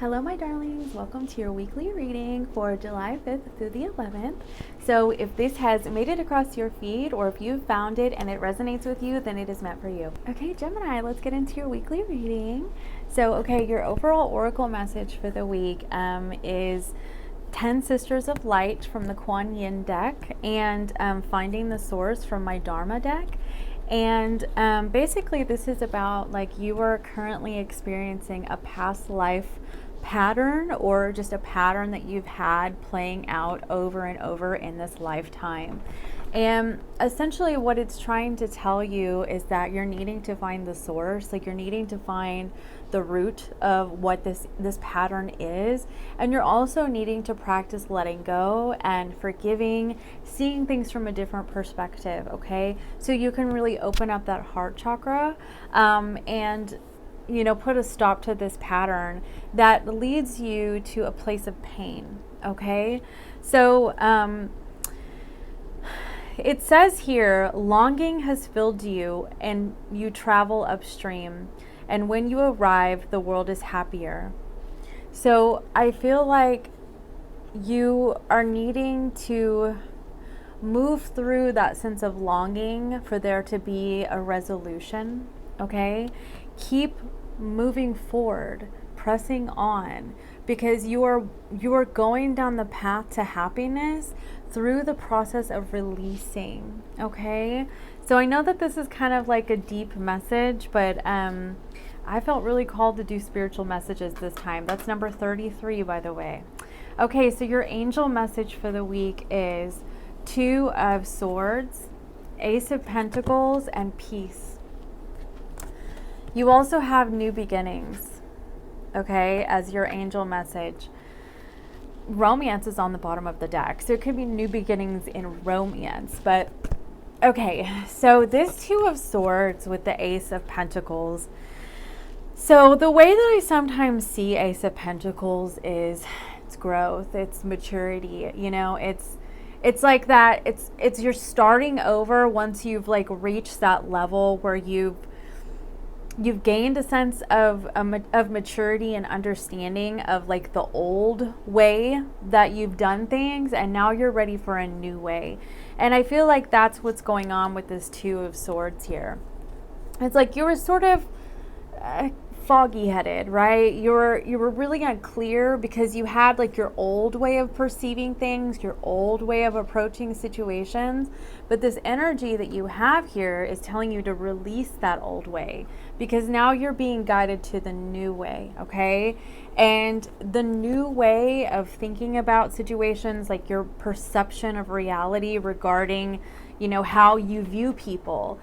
Hello my darlings, welcome to your weekly reading for July 5th through the 11th. So if this has made it across your feed or if you found it and it resonates with you, then it is meant for you. Okay, Gemini, let's get into your weekly reading. So, your overall oracle message for the week is 10 Sisters of Light from the Kuan Yin deck and Finding the Source from my Dharma deck. And basically this is about you are currently experiencing a past life pattern or just a pattern that you've had playing out over and over in this lifetime. And essentially what it's trying to tell you is that you're needing to find the source, you're needing to find the root of what this pattern is. And you're also needing to practice letting go and forgiving, seeing things from a different perspective, okay? So you can really open up that heart chakra and put a stop to this pattern that leads you to a place of pain, okay? So it says here, longing has filled you and you travel upstream. And when you arrive, the world is happier. So I feel like you are needing to move through that sense of longing for there to be a resolution, okay? Keep moving forward, pressing on, because you are going down the path to happiness through the process of releasing, okay? So I know that this is kind of like a deep message, but I felt really called to do spiritual messages this time. That's number 33, by the way. Okay, so your angel message for the week is 2 of Swords, Ace of Pentacles, and Peace. You also have new beginnings, okay, as your angel message. Romance is on the bottom of the deck, so it could be new beginnings in romance. But okay, so this 2 of Swords with the Ace of Pentacles. So the way that I sometimes see Ace of Pentacles is it's growth, it's maturity, it's like that, it's you're starting over once you've reached that level where you've gained a sense of maturity and understanding of the old way that you've done things, and now you're ready for a new way. And I feel like that's what's going on with this 2 of Swords here. It's like you were sort of foggy-headed, right? You were really unclear because you had your old way of perceiving things, your old way of approaching situations. But this energy that you have here is telling you to release that old way, because now you're being guided to the new way, okay? And the new way of thinking about situations, your perception of reality regarding how you view people.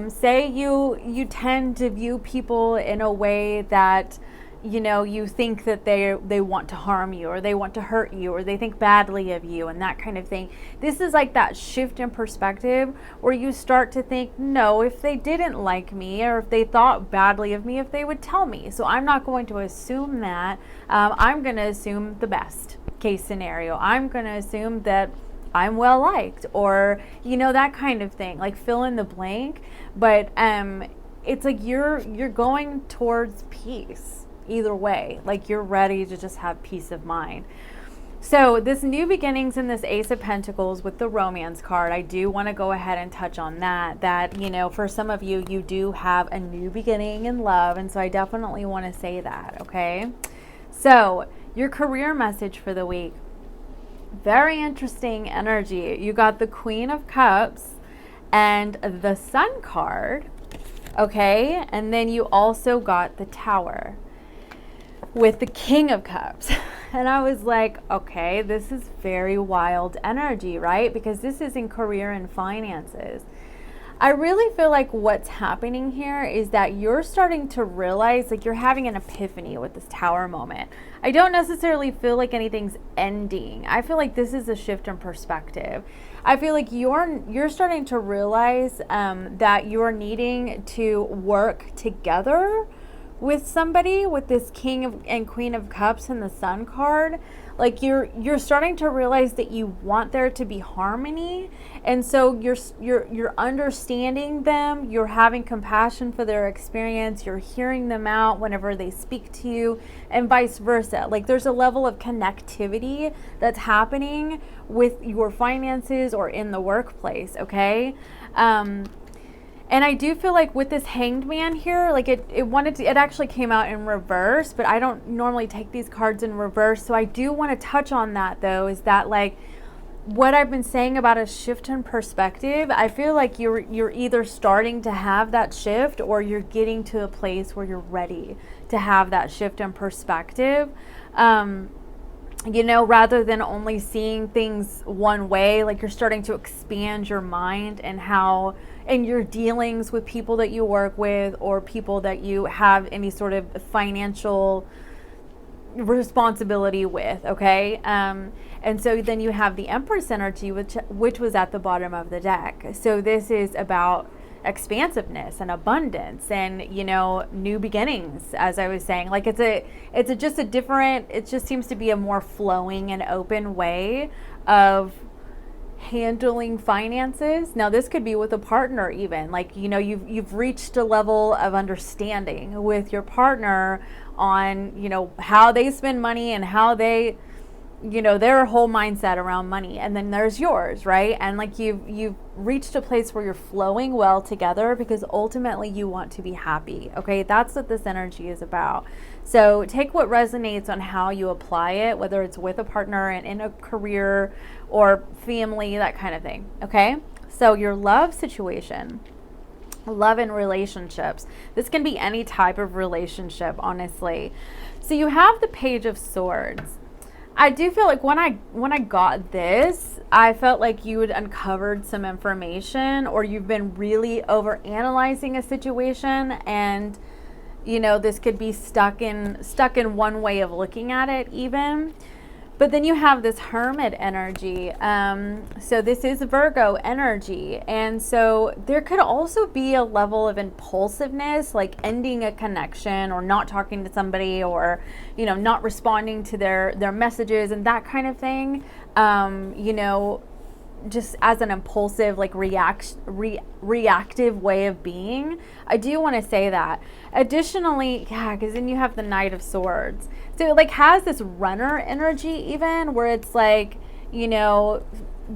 Say you tend to view people in a way that you think that they want to harm you, or they want to hurt you, or they think badly of you, and that kind of thing. This is that shift in perspective where you start to think, no, if they didn't like me or if they thought badly of me, if they would tell me. So I'm not going to assume that. I'm going to assume the best case scenario. I'm going to assume that I'm well liked, or that kind of thing, fill in the blank. But it's you're going towards peace either way. You're ready to just have peace of mind. So this new beginnings in this Ace of Pentacles with the romance card, I do want to go ahead and touch on that for some of you, you do have a new beginning in love, and so I definitely want to say that, okay? So your career message for the week, very interesting energy. You got the Queen of Cups and the Sun card, okay? And then you also got the Tower with the King of Cups. And I was like, okay, this is very wild energy, right? Because this is in career and finances. I really feel like what's happening here is that you're starting to realize, you're having an epiphany with this Tower moment. I don't necessarily feel like anything's ending. I feel like this is a shift in perspective. I feel like you're starting to realize that you're needing to work together with somebody with this King of and Queen of Cups and the Sun card, like you're starting to realize that you want there to be harmony, and so you're understanding them, you're having compassion for their experience, you're hearing them out whenever they speak to you, and vice versa. Like there's a level of connectivity that's happening with your finances or in the workplace, okay? And I do feel like with this Hanged Man here, like it actually came out in reverse, but I don't normally take these cards in reverse. So I do want to touch on that though, is that like what I've been saying about a shift in perspective, I feel like you're either starting to have that shift or you're getting to a place where you're ready to have that shift in perspective. You know, rather than only seeing things one way, like you're starting to expand your mind and how in your dealings with people that you work with or people that you have any sort of financial responsibility with, okay? And so then you have the Empress energy, which was at the bottom of the deck. So this is about expansiveness and abundance and, you know, new beginnings, as I was saying. Like it's just a different, it just seems to be a more flowing and open way of handling finances. Now this could be with a partner even, like, you know, you've reached a level of understanding with your partner on, you know, how they spend money and how they, you know, their whole mindset around money, and then there's yours, right? And like you've reached a place where you're flowing well together because ultimately you want to be happy, okay? That's what this energy is about. So take what resonates on how you apply it, whether it's with a partner and in a career or family, that kind of thing, okay? So your love situation, love and relationships. This can be any type of relationship, honestly. So you have the Page of Swords. I do feel like when I got this, I felt like you had uncovered some information, or you've been really over analyzing a situation, and you know, this could be stuck in one way of looking at it even. But then you have this Hermit energy. So this is Virgo energy. And so there could also be a level of impulsiveness, like ending a connection or not talking to somebody, or, you know, not responding to their messages and that kind of thing. You know, just as an impulsive, like reactive way of being. I do want to say that. Additionally, yeah, because then you have the Knight of Swords. So it like has this runner energy even, where it's like, you know,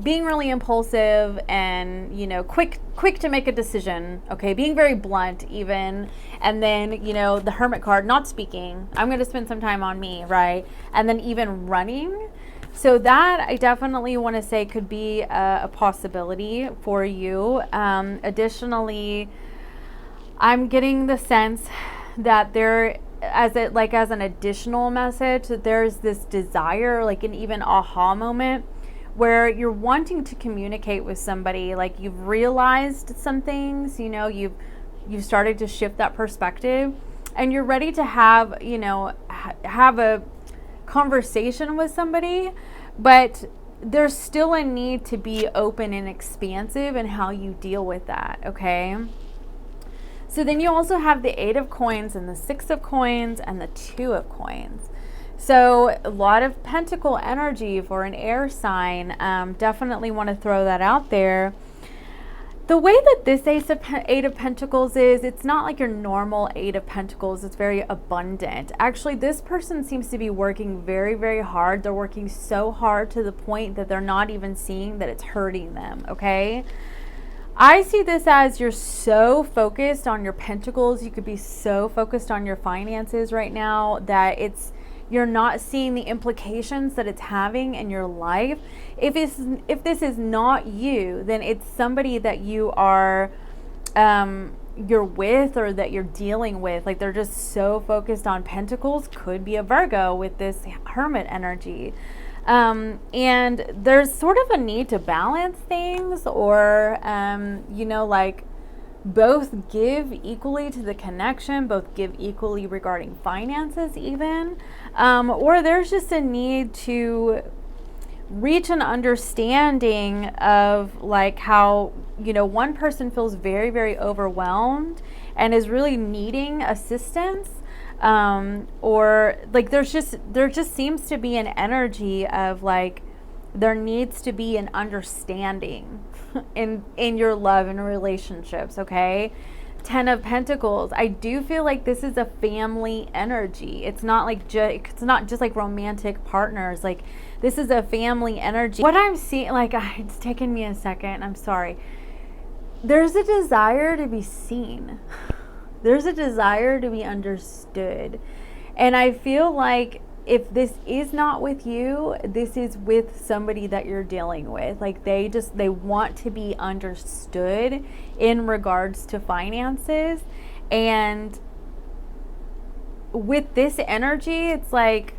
being really impulsive and, you know, quick to make a decision, okay, being very blunt even. And then, you know, the Hermit card, not speaking, I'm going to spend some time on me, right? And then even running. So that I definitely want to say could be a possibility for you. Additionally, I'm getting the sense that there, as an additional message, that there's this desire, like an even aha moment, where you're wanting to communicate with somebody, like you've realized some things, you know, you've started to shift that perspective, and you're ready to have, you know, have a conversation with somebody, but there's still a need to be open and expansive in how you deal with that, okay? So then you also have the 8 of Coins and the 6 of Coins and the 2 of Coins. So a lot of pentacle energy for an air sign. Definitely want to throw that out there. The way that this 8 of Pentacles is, it's not like your normal 8 of Pentacles. It's very abundant. Actually, this person seems to be working very, very hard. They're working so hard to the point that they're not even seeing that it's hurting them, okay? I see this as you're so focused on your Pentacles. You could be so focused on your finances right now that you're not seeing the implications that it's having in your life. If this is not you, then it's somebody that you are you're with, or that you're dealing with. Like they're just so focused on Pentacles. Could be a Virgo with this Hermit energy. And there's sort of a need to balance things, or you know, like both give equally to the connection, both give equally regarding finances even, or there's just a need to reach an understanding of like how, you know, one person feels very, very overwhelmed and is really needing assistance, Or like there just seems to be an energy of like there needs to be an understanding in your love and relationships, okay? 10 of Pentacles. I do feel like this is a family energy. It's not just like romantic partners. Like this is a family energy. What I'm seeing, like it's taken me a second. I'm sorry. There's a desire to be seen. There's a desire to be understood. And I feel like if this is not with you, this is with somebody that you're dealing with. Like they want to be understood in regards to finances. And with this energy, it's like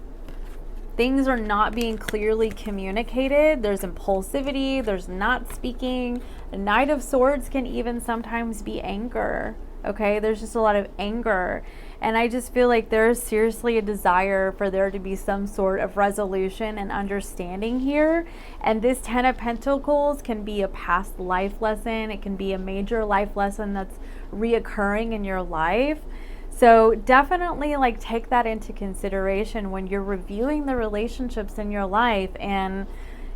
things are not being clearly communicated. There's impulsivity, there's not speaking. The Knight of Swords can even sometimes be anger. Okay, there's just a lot of anger. And I just feel like there's seriously a desire for there to be some sort of resolution and understanding here. And this 10 of Pentacles can be a past life lesson. It can be a major life lesson that's reoccurring in your life. So definitely like take that into consideration when you're reviewing the relationships in your life, and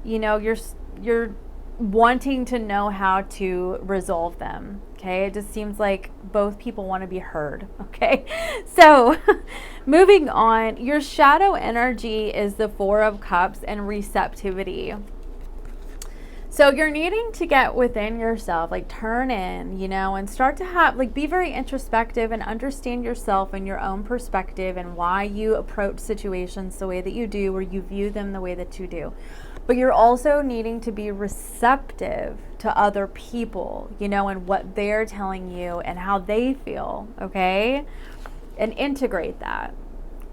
you know, you're wanting to know how to resolve them. Okay, it just seems like both people want to be heard. Okay, so moving on, your shadow energy is the 4 of Cups and receptivity. So you're needing to get within yourself, like turn in, you know, and start to have, like, be very introspective and understand yourself and your own perspective and why you approach situations the way that you do, or you view them the way that you do. But you're also needing to be receptive to other people, you know, and what they're telling you and how they feel, okay? And integrate that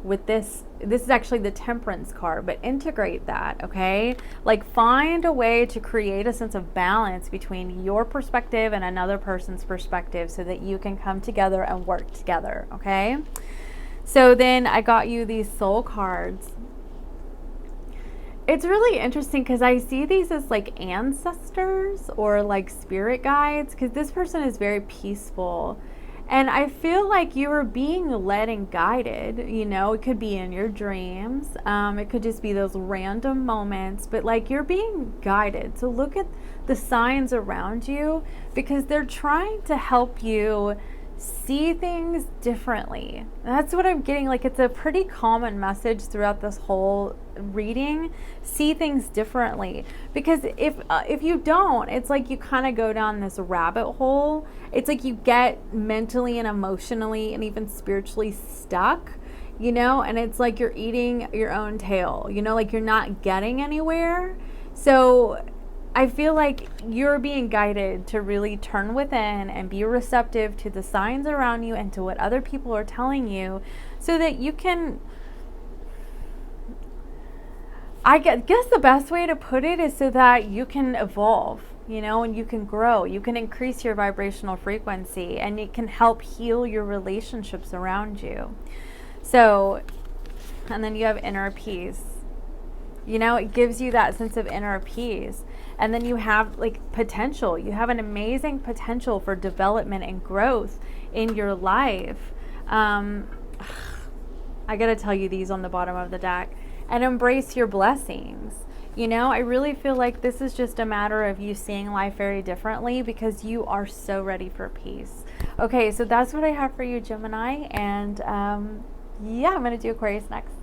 with this. This is actually the Temperance card, but integrate that, okay? Like find a way to create a sense of balance between your perspective and another person's perspective so that you can come together and work together, okay? So then I got you these soul cards. It's really interesting because I see these as like ancestors or like spirit guides, because this person is very peaceful. And I feel like you are being led and guided, you know, it could be in your dreams. It could just be those random moments, but like you're being guided. So look at the signs around you, because they're trying to help you see things differently. That's what I'm getting. Like it's a pretty common message throughout this whole reading. See things differently, because if you don't, it's like you kind of go down this rabbit hole. It's like you get mentally and emotionally and even spiritually stuck, you know, and it's like you're eating your own tail, you know, like you're not getting anywhere. So I feel like you're being guided to really turn within and be receptive to the signs around you and to what other people are telling you, so that you can, I guess the best way to put it is so that you can evolve, you know, and you can grow, you can increase your vibrational frequency, and it can help heal your relationships around you. So, and then you have inner peace. You know, it gives you that sense of inner peace. And then you have like potential. You have an amazing potential for development and growth in your life. I gotta tell you these on the bottom of the deck. And embrace your blessings. You know, I really feel like this is just a matter of you seeing life very differently, because you are so ready for peace. Okay, so that's what I have for you, Gemini. And yeah, I'm gonna do Aquarius next.